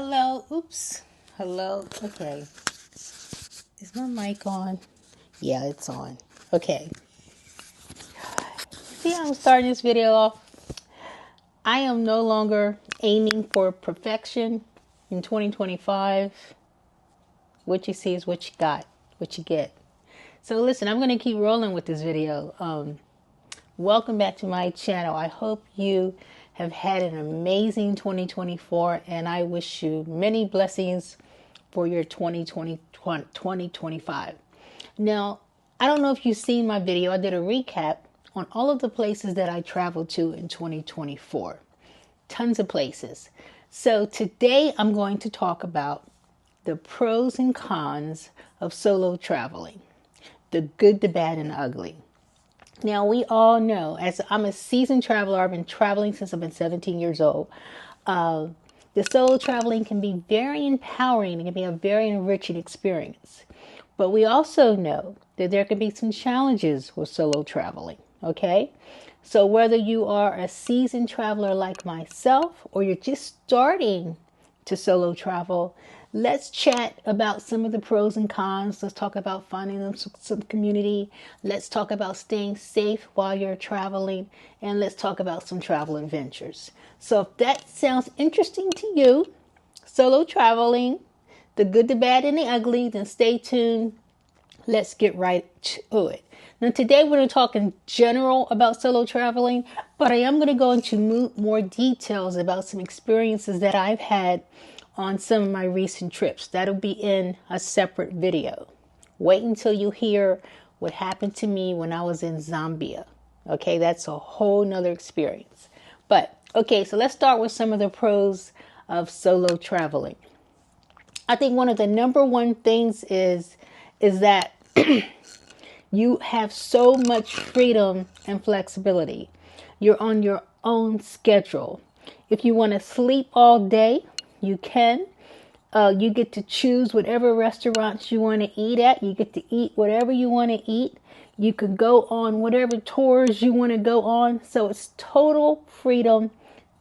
Hello. Oops. Hello. Okay. Is my mic on? Yeah, it's on. Okay. See how I'm starting this video off? I am no longer aiming for perfection in 2025. What you see is what you got, what you get. So listen, I'm going to keep rolling with this video. Welcome back to my channel. I hope you have had an amazing 2024 and I wish you many blessings for your 2025. Now, I don't know if you've seen my video. I did a recap on all of the places that I traveled to in 2024. Tons of places. So today I'm going to talk about the pros and cons of solo traveling, the good, the bad, and the ugly. Now, we all know, as I'm a seasoned traveler, I've been traveling since I've been 17 years old. The solo traveling can be very empowering. It can be a very enriching experience. But we also know that there can be some challenges with solo traveling, okay? So whether you are a seasoned traveler like myself or you're just starting to solo travel, let's chat about some of the pros and cons. Let's talk about finding some community. Let's talk about staying safe while you're traveling. And let's talk about some travel adventures. So if that sounds interesting to you, solo traveling, the good, the bad, and the ugly, then stay tuned. Let's get right to it. Now, today we're going to talk in general about solo traveling, but I am going to go into more details about some experiences that I've had on some of my recent trips. That'll be in a separate video. Wait until you hear what happened to me when I was in Zambia. Okay, that's a whole nother experience. But, okay, so let's start with some of the pros of solo traveling. I think one of the number one things is that you have so much freedom and flexibility. You're on your own schedule. If you want to sleep all day, you can. You get to choose whatever restaurants you want to eat at. You get to eat whatever you want to eat. You can go on whatever tours you want to go on. So it's total freedom,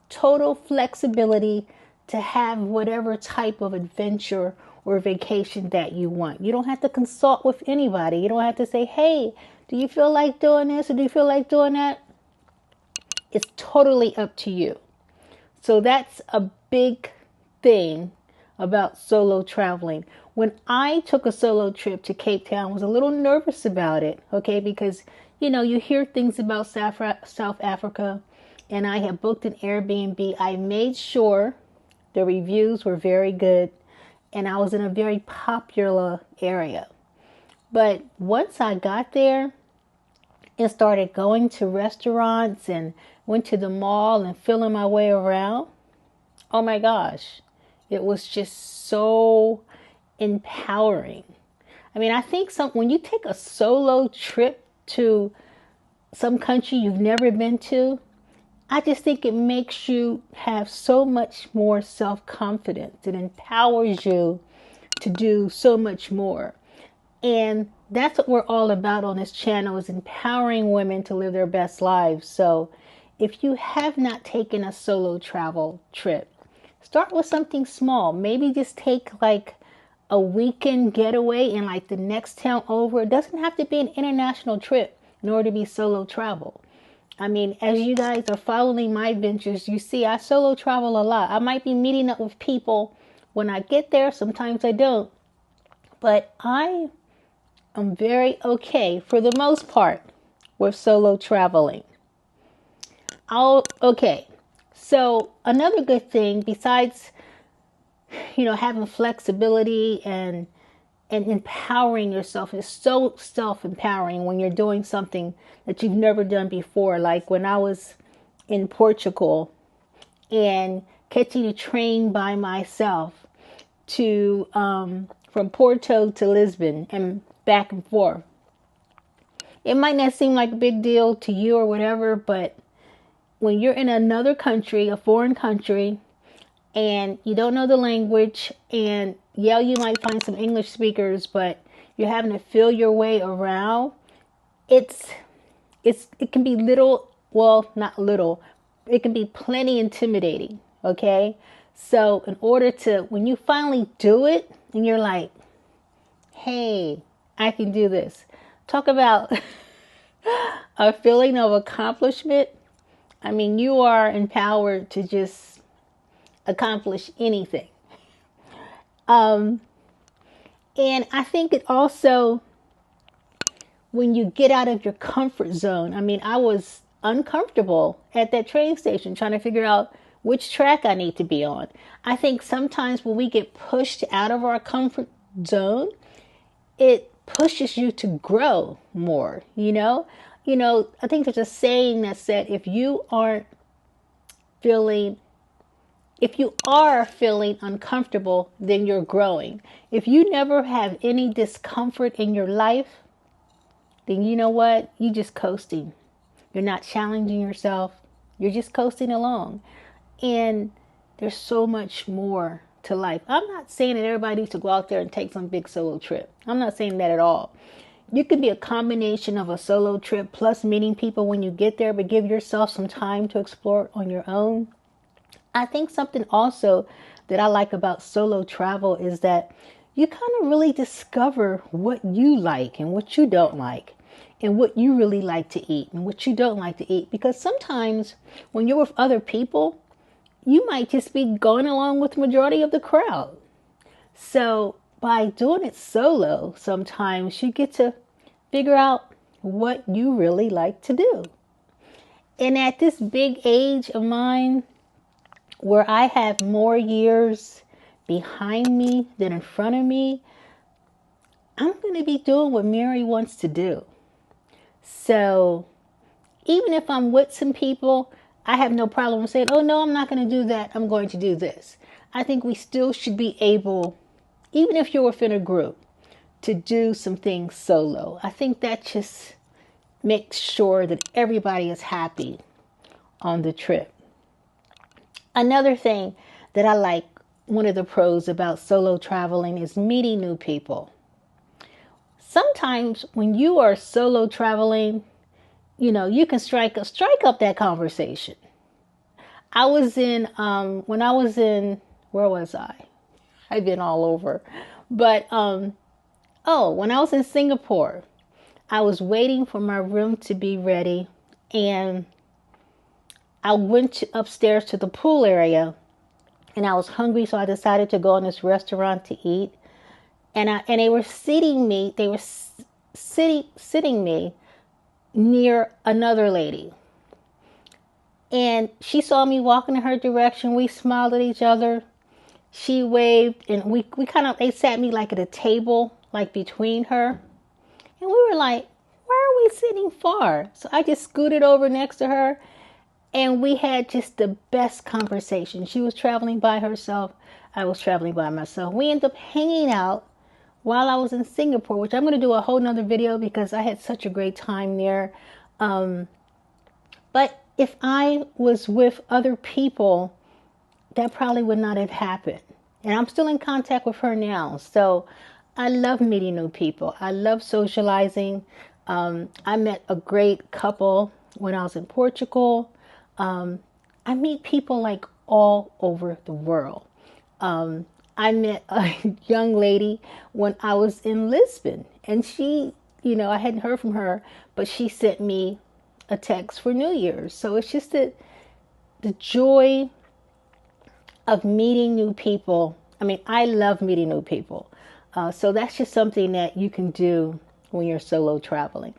total flexibility to have whatever type of adventure or vacation that you want. You don't have to consult with anybody. You don't have to say, hey, do you feel like doing this or do you feel like doing that? It's totally up to you. So that's a big thing about solo traveling. When I took a solo trip to Cape Town, I was a little nervous about it, okay? Because, you hear things about South Africa, and I had booked an Airbnb. I made sure the reviews were very good, and I was in a very popular area. But once I got there and started going to restaurants and went to the mall and feeling my way around, oh my gosh, it was just so empowering. I mean, I think when you take a solo trip to some country you've never been to, I just think it makes you have so much more self-confidence. It empowers you to do so much more. And that's what we're all about on this channel, is empowering women to live their best lives. So if you have not taken a solo travel trip, start with something small. Maybe just take like a weekend getaway in like the next town over. It doesn't have to be an international trip in order to be solo travel. I mean, as you guys are following my adventures, you see I solo travel a lot. I might be meeting up with people when I get there. Sometimes I don't. But I am very okay, for the most part, with solo traveling. Okay. So another good thing, besides, having flexibility and empowering yourself, is so self-empowering when you're doing something that you've never done before. Like when I was in Portugal and catching a train by myself to from Porto to Lisbon and back and forth. It might not seem like a big deal to you or whatever, but when you're in another country, a foreign country, and you don't know the language, and you might find some English speakers, but you're having to feel your way around, it can be not little, it can be plenty intimidating, okay? So in order to, when you finally do it and you're like, hey, I can do this. Talk about a feeling of accomplishment. I mean, you are empowered to just accomplish anything. And I think it also, when you get out of your comfort zone, I mean, I was uncomfortable at that train station trying to figure out which track I need to be on. I think sometimes when we get pushed out of our comfort zone, it pushes you to grow more, you know? I think there's a saying that said, if you are feeling uncomfortable, then you're growing. If you never have any discomfort in your life, then you know what? You're just coasting. You're not challenging yourself. You're just coasting along. And there's so much more to life. I'm not saying that everybody needs to go out there and take some big solo trip. I'm not saying that at all. You could be a combination of a solo trip plus meeting people when you get there, but give yourself some time to explore on your own. I think something also that I like about solo travel is that you kind of really discover what you like and what you don't like, and what you really like to eat and what you don't like to eat. Because sometimes when you're with other people, you might just be going along with the majority of the crowd. So by doing it solo, sometimes you get to figure out what you really like to do. And at this big age of mine, where I have more years behind me than in front of me, I'm going to be doing what Mary wants to do. So even if I'm with some people, I have no problem saying, oh no, I'm not going to do that. I'm going to do this. I think we still should be able, even if you're within a group, to do some things solo. I think that just makes sure that everybody is happy on the trip. Another thing that I like, one of the pros about solo traveling, is meeting new people. Sometimes when you are solo traveling, you can strike up that conversation. I was in, where was I? I've been all over. But, when I was in Singapore, I was waiting for my room to be ready, and I went upstairs to the pool area, and I was hungry, so I decided to go in this restaurant to eat. And they were sitting me near another lady. And she saw me walking in her direction. We smiled at each other. She waved, and they sat me like at a table, like between her. And we were like, why are we sitting far? So I just scooted over next to her, and we had just the best conversation. She was traveling by herself. I was traveling by myself. We ended up hanging out while I was in Singapore, which I'm going to do a whole nother video because I had such a great time there. But if I was with other people, that probably would not have happened. And I'm still in contact with her now. So I love meeting new people. I love socializing. I met a great couple when I was in Portugal. I meet people like all over the world. I met a young lady when I was in Lisbon, and she, I hadn't heard from her, but she sent me a text for New Year's. So it's just the joy of meeting new people. I mean, I love meeting new people. So that's just something that you can do when you're solo traveling.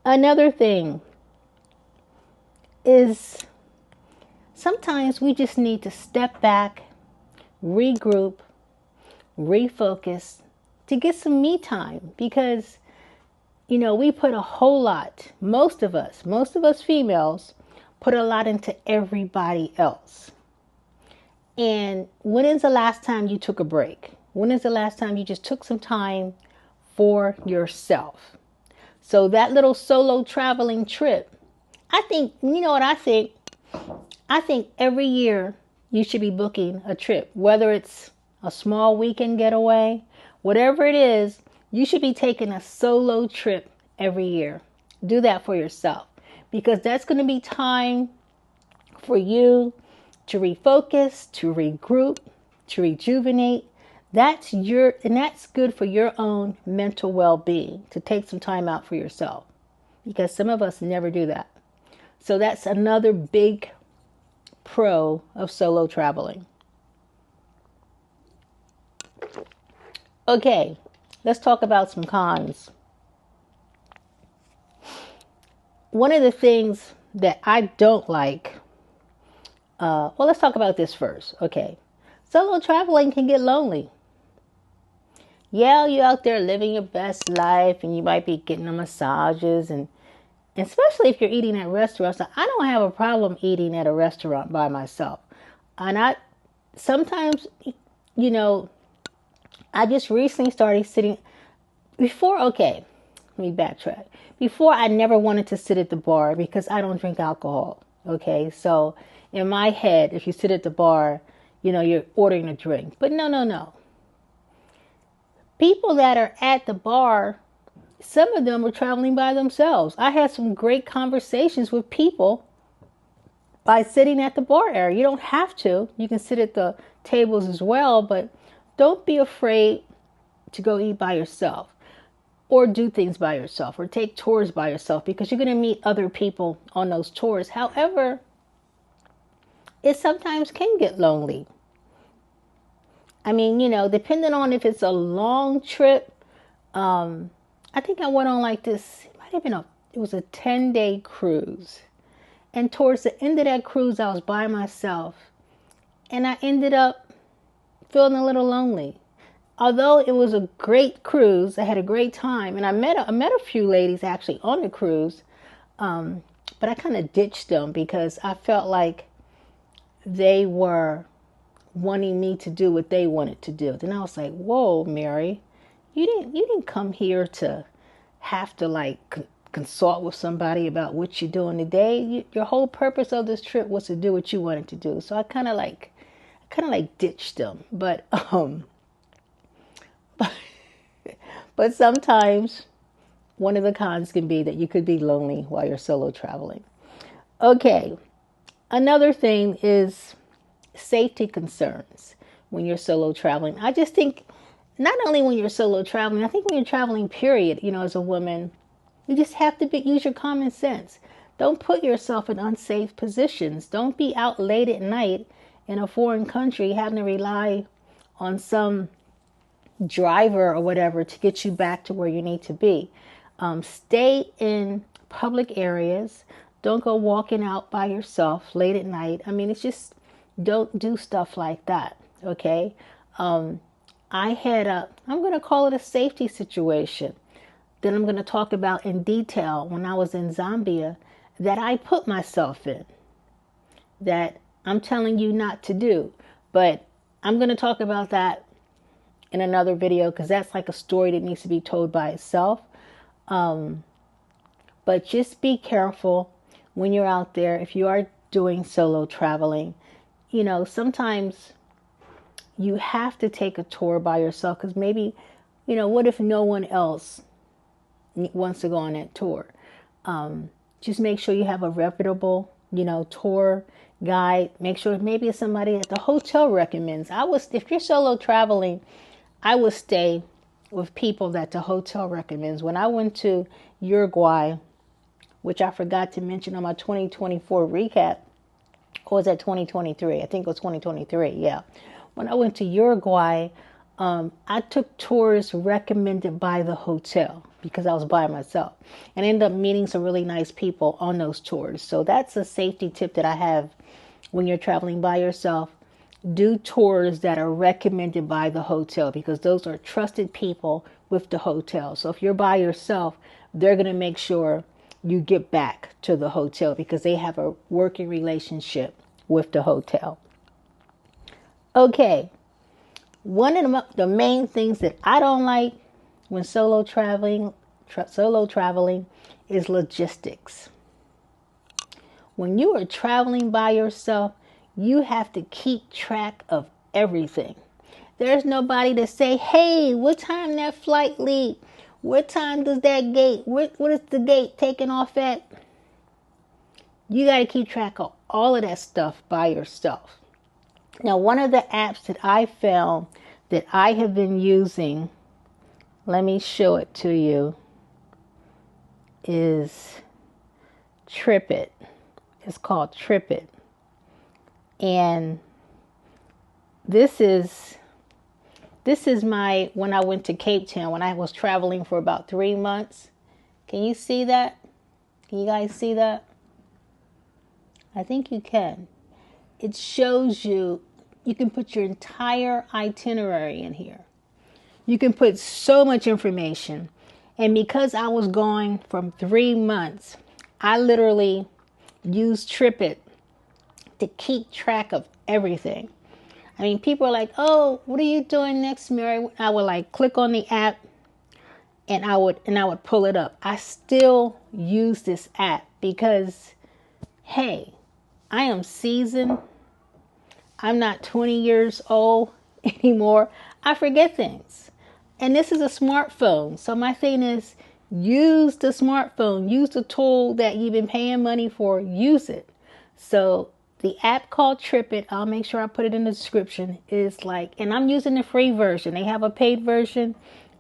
Another thing is sometimes we just need to step back, regroup, refocus to get some me time, because we put a whole lot, most of us females put a lot into everybody else. And when is the last time you took a break? When is the last time you just took some time for yourself? So that little solo traveling trip, I think, what I think? I think every year you should be booking a trip, whether it's a small weekend getaway, whatever it is, you should be taking a solo trip every year. Do that for yourself, because that's going to be time for you to refocus, to regroup, to rejuvenate. And that's good for your own mental well-being, to take some time out for yourself, because some of us never do that. So that's another big pro of solo traveling. Okay, let's talk about some cons. One of the things that I don't like, let's talk about this first. Okay, solo traveling can get lonely. Yeah, you're out there living your best life, and you might be getting the massages, and especially if you're eating at restaurants. I don't have a problem eating at a restaurant by myself. And sometimes, I just recently started sitting okay, let me backtrack. Before, I never wanted to sit at the bar because I don't drink alcohol. Okay, so in my head, if you sit at the bar, you're ordering a drink. But no. People that are at the bar, some of them are traveling by themselves. I had some great conversations with people by sitting at the bar area. You don't have to. You can sit at the tables as well, but don't be afraid to go eat by yourself, or do things by yourself, or take tours by yourself, because you're going to meet other people on those tours. However, it sometimes can get lonely. I mean, depending on if it's a long trip. I think I went on like this, it was a 10-day cruise. And towards the end of that cruise, I was by myself. And I ended up feeling a little lonely. Although it was a great cruise, I had a great time. And I met a few ladies actually on the cruise. But I kind of ditched them because I felt like they were wanting me to do what they wanted to do. Then I was like, whoa, Mary, you didn't come here to have to consult with somebody about what you're doing today. Your whole purpose of this trip was to do what you wanted to do. So I kind of ditched them. But but sometimes one of the cons can be that you could be lonely while you're solo traveling. Okay, another thing is safety concerns when you're solo traveling. I just think not only when you're solo traveling, I think when you're traveling, period, as a woman, you just have to use your common sense. Don't put yourself in unsafe positions. Don't be out late at night in a foreign country having to rely on some driver or whatever to get you back to where you need to be. Stay in public areas. Don't go walking out by yourself late at night. I mean, it's just, don't do stuff like that. Okay. I'm going to call it a safety situation that I'm going to talk about in detail when I was in Zambia that I put myself in, that I'm telling you not to do. But I'm going to talk about that in another video because that's like a story that needs to be told by itself. But just be careful when you're out there. If you are doing solo traveling, sometimes you have to take a tour by yourself because maybe, what if no one else wants to go on that tour? Just make sure you have a reputable, tour guide. Make sure maybe it's somebody that the hotel recommends. If you're solo traveling, I would stay with people that the hotel recommends. When I went to Uruguay, which I forgot to mention on my 2024 recap, or was that 2023? I think it was 2023. Yeah. When I went to Uruguay, I took tours recommended by the hotel because I was by myself and ended up meeting some really nice people on those tours. So that's a safety tip that I have when you're traveling by yourself. Do tours that are recommended by the hotel because those are trusted people with the hotel. So if you're by yourself, they're going to make sure you get back to the hotel because they have a working relationship with the hotel. Okay, one of the main things that I don't like when solo traveling is logistics. When you are traveling by yourself, you have to keep track of everything. There's nobody to say, hey, what time that flight leave? What time does that gate? What is the gate taking off at? You got to keep track of all of that stuff by yourself. Now, one of the apps that I found that I have been using, let me show it to you, is Tripet. It's called Tripet. And this is my, when I went to Cape Town, when I was traveling for about 3 months. Can you see that? Can you guys see that? I think you can. It shows you, you can put your entire itinerary in here. You can put so much information. And because I was going from 3 months, I literally used Tripet to keep track of everything. I mean, people are like, oh, what are you doing next, Mary? I would like click on the app and I would pull it up. I still use this app because, hey, I am seasoned. I'm not 20 years old anymore. I forget things. And this is a smartphone. So my thing is, use the smartphone. Use the tool that you've been paying money for. Use it. So the app called Tripet, I'll make sure I put it in the description, is like, and I'm using the free version. They have a paid version.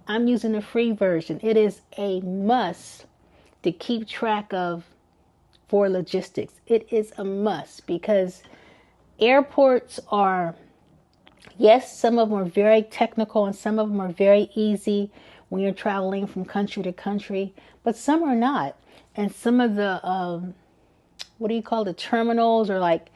I'm using the free version. It is a must to keep track of for logistics. It is a must because airports are, yes, some of them are very technical and some of them are very easy when you're traveling from country to country, but some are not. And some of the, what do you call the terminals, or like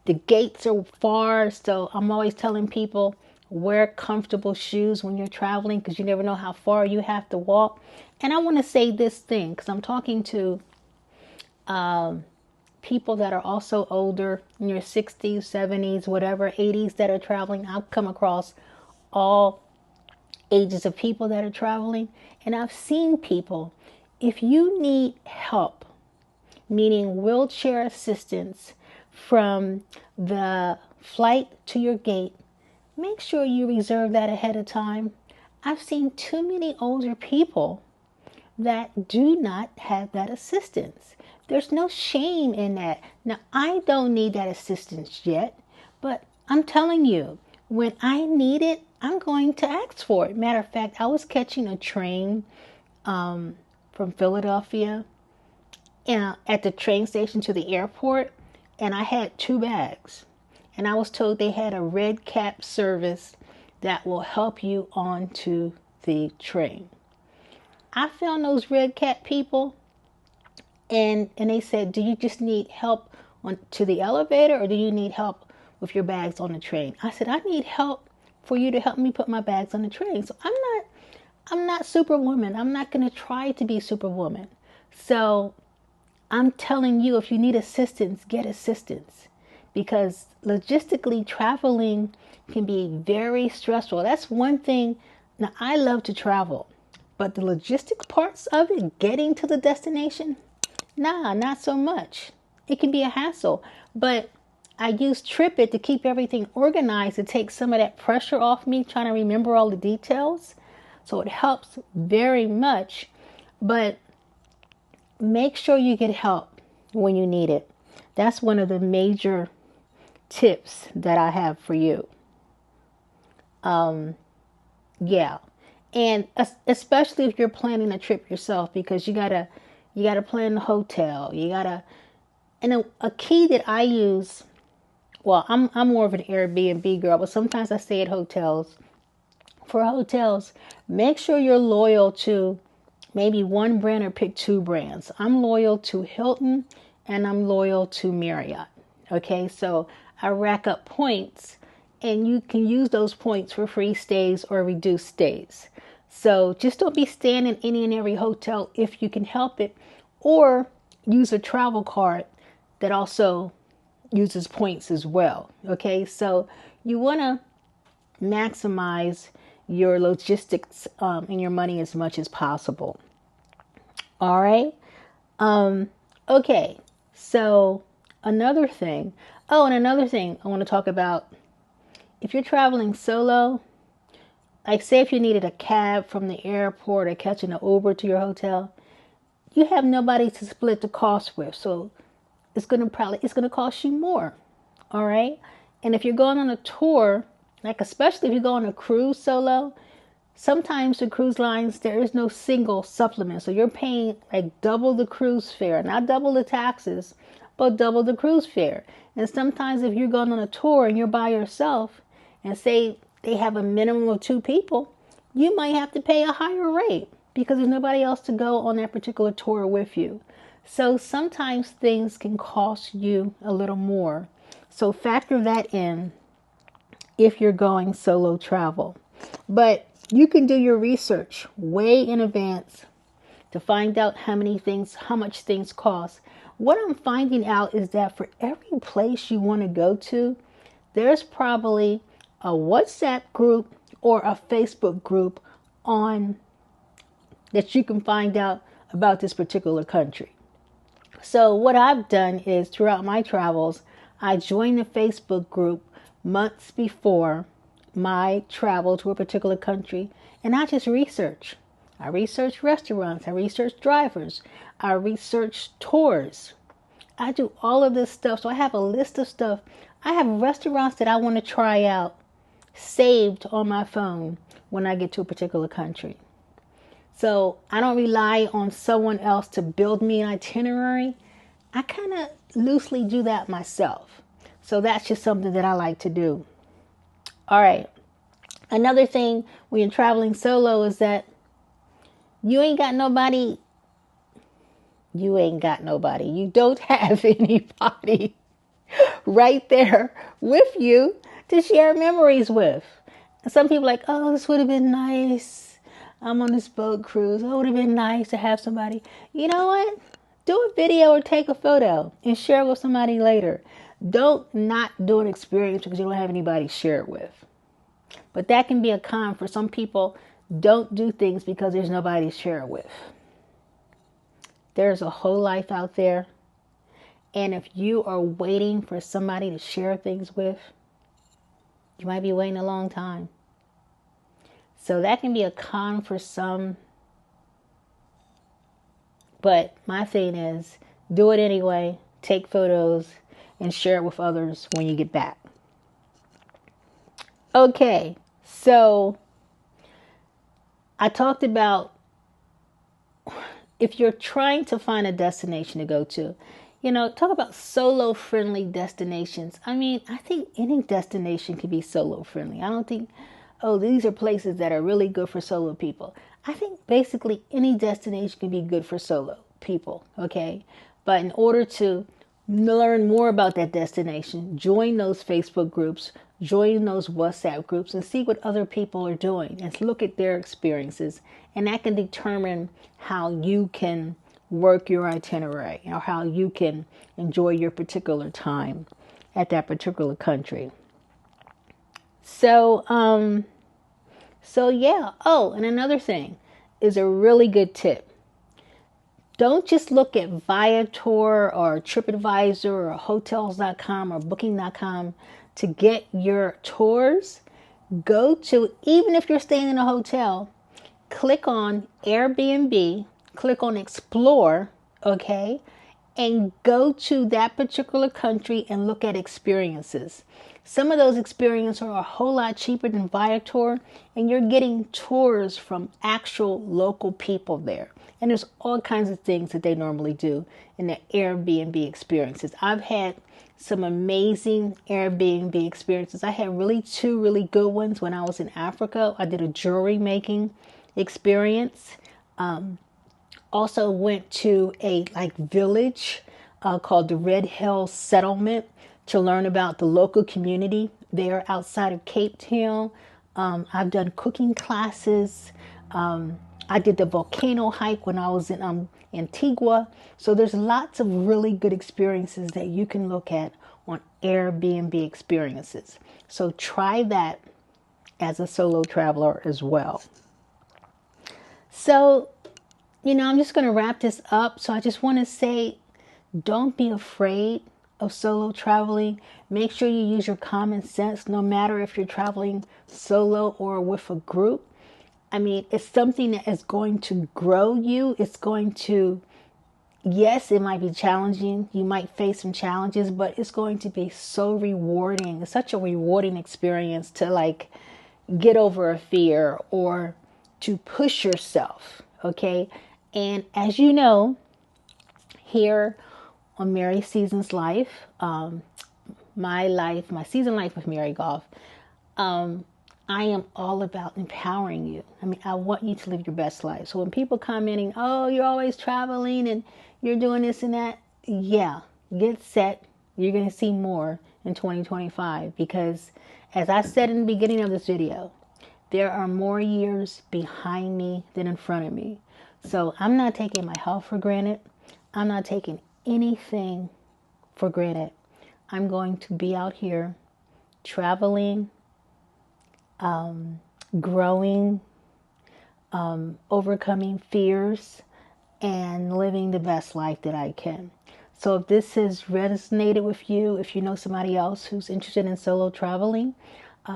the gates are far. So I'm always telling people, wear comfortable shoes when you're traveling because you never know how far you have to walk. And I want to say this thing because I'm talking to people that are also older, in your 60s, 70s, whatever, 80s that are traveling. I've come across all ages of people that are traveling. And I've seen people, if you need help, meaning wheelchair assistance from the flight to your gate, make sure you reserve that ahead of time. I've seen too many older people that do not have that assistance. There's no shame in that. Now, I don't need that assistance yet, but I'm telling you, when I need it, I'm going to ask for it. Matter of fact, I was catching a train from Philadelphia at the train station to the airport, and I had 2 bags. And I was told they had a red cap service that will help you onto the train. I found those red cap people, and they said, do you just need help on to the elevator, or do you need help with your bags on the train? I said, I need help for you to help me put my bags on the train. So I'm not Superwoman. I'm not going to try to be Superwoman. So I'm telling you, if you need assistance, get assistance, because logistically traveling can be very stressful. That's one thing. Now, I love to travel, but the logistics parts of it, getting to the destination, nah, not so much. It can be a hassle, but I use Tripet to keep everything organized, to take some of that pressure off me trying to remember all the details. So it helps very much, but make sure you get help when you need it. That's one of the major tips that I have for you. Yeah. And especially if you're planning a trip yourself, because you gotta plan the hotel. And a key that I use, well, I'm more of an Airbnb girl, but sometimes I stay at hotels. For hotels, make sure you're loyal to maybe one brand or pick 2 brands. I'm loyal to Hilton and I'm loyal to Marriott. Okay, so I rack up points, and you can use those points for free stays or reduced stays. So just don't be staying in any and every hotel if you can help it, or use a travel card that also uses points as well. Okay, so you want to maximize your logistics and your money as much as possible. All right. Okay. So another thing. Oh, and another thing I want to talk about. If you're traveling solo, like say if you needed a cab from the airport or catching an Uber to your hotel, you have nobody to split the cost with. So it's going to cost you more. All right. And if you're going on a tour, like especially if you go on a cruise solo, sometimes the cruise lines, there is no single supplement. So you're paying like double the cruise fare, not double the taxes, but double the cruise fare. And sometimes if you're going on a tour and you're by yourself and say they have a minimum of 2 people, you might have to pay a higher rate because there's nobody else to go on that particular tour with you. So sometimes things can cost you a little more. So factor that in if you're going solo travel. But you can do your research way in advance to find out how much things cost. What I'm finding out is that for every place you want to go to, there's probably a WhatsApp group or a Facebook group on that you can find out about this particular country. So what I've done is throughout my travels, I joined a Facebook group months before my travel to a particular country, and I just research. I research restaurants, I research drivers, I research tours. I do all of this stuff. So I have a list of stuff. I have restaurants that I want to try out saved on my phone when I get to a particular country. So I don't rely on someone else to build me an itinerary. I kind of loosely do that myself. So that's just something that I like to do. All right. Another thing when you're traveling solo is that you ain't got nobody. You don't have anybody right there with you to share memories with. And some people are like, oh, this would have been nice. I'm on this boat cruise. Oh, it would have been nice to have somebody. You know what? Do a video or take a photo and share it with somebody later. Don't not do an experience because you don't have anybody to share it with. But that can be a con for some people. Don't do things because there's nobody to share it with. There's a whole life out there. And if you are waiting for somebody to share things with, you might be waiting a long time. So that can be a con for some. But my thing is, do it anyway. Take photos and share it with others when you get back. Okay, so I talked about if you're trying to find a destination to go to, talk about solo friendly destinations. I mean, I think any destination can be solo friendly. I don't think, oh, these are places that are really good for solo people. I think basically any destination can be good for solo people, okay? But in order to learn more about that destination, join those Facebook groups, join those WhatsApp groups, and see what other people are doing and look at their experiences. And that can determine how you can work your itinerary or how you can enjoy your particular time at that particular country. So yeah. Oh, and another thing is a really good tip. Don't just look at Viator or TripAdvisor or Hotels.com or Booking.com to get your tours. Go to, even if you're staying in a hotel, click on Airbnb, click on Explore, okay? And go to that particular country and look at experiences. Some of those experiences are a whole lot cheaper than Viator, and you're getting tours from actual local people there. And there's all kinds of things that they normally do in the Airbnb experiences. I've had some amazing Airbnb experiences. I had two really good ones when I was in Africa. I did a jewelry making experience. Also went to a village called the Red Hill Settlement to learn about the local community there outside of Cape Town. I've done cooking classes. I did the volcano hike when I was in Antigua. So there's lots of really good experiences that you can look at on Airbnb Experiences. So try that as a solo traveler as well. So, I'm just going to wrap this up. So I just want to say, don't be afraid of solo traveling. Make sure you use your common sense, no matter if you're traveling solo or with a group. I mean, it's something that is going to grow you. It's going to yes, it might be challenging. You might face some challenges, but it's going to be so rewarding. It's such a rewarding experience to like get over a fear or to push yourself. Okay. And as you know, here on Mary Season's Life, my season life with Mary Golf, I am all about empowering you. I mean, I want you to live your best life. So when people commenting, oh, you're always traveling and you're doing this and that, yeah, get set. You're going to see more in 2025 because, as I said in the beginning of this video, there are more years behind me than in front of me. So I'm not taking my health for granted. I'm not taking anything for granted. I'm going to be out here traveling, growing, overcoming fears, and living the best life that I can. So if this has resonated with you, if you know somebody else who's interested in solo traveling,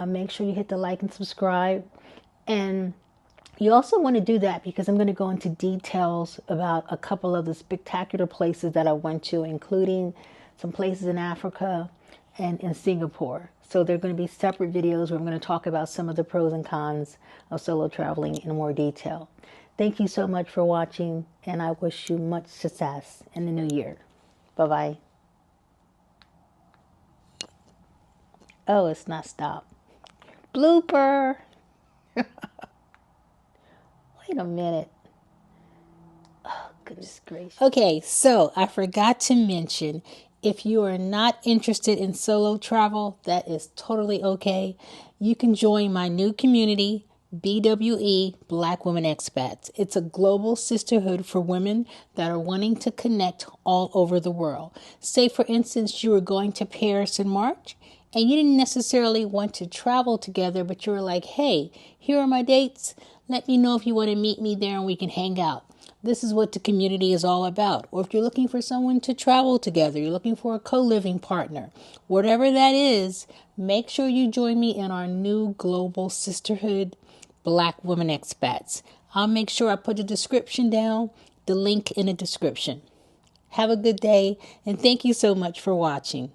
make sure you hit the like and subscribe. And you also want to do that because I'm going to go into details about a couple of the spectacular places that I went to, including some places in Africa and in Singapore. So they're going to be separate videos where I'm going to talk about some of the pros and cons of solo traveling in more detail. Thank you so much for watching, and I wish you much success in the new year. Bye-bye. Oh, it's not stopped. Blooper. Wait a minute. Oh, goodness gracious. Okay, so I forgot to mention, if you are not interested in solo travel, that is totally okay. You can join my new community, BWE, Black Women Expats. It's a global sisterhood for women that are wanting to connect all over the world. Say, for instance, you were going to Paris in March, and you didn't necessarily want to travel together, but you were like, hey, here are my dates. Let me know if you want to meet me there and we can hang out. This is what the community is all about. Or if you're looking for someone to travel together, you're looking for a co-living partner, whatever that is, make sure you join me in our new global sisterhood, Black Women Expats. I'll make sure I put the description down, the link in the description. Have a good day, and thank you so much for watching.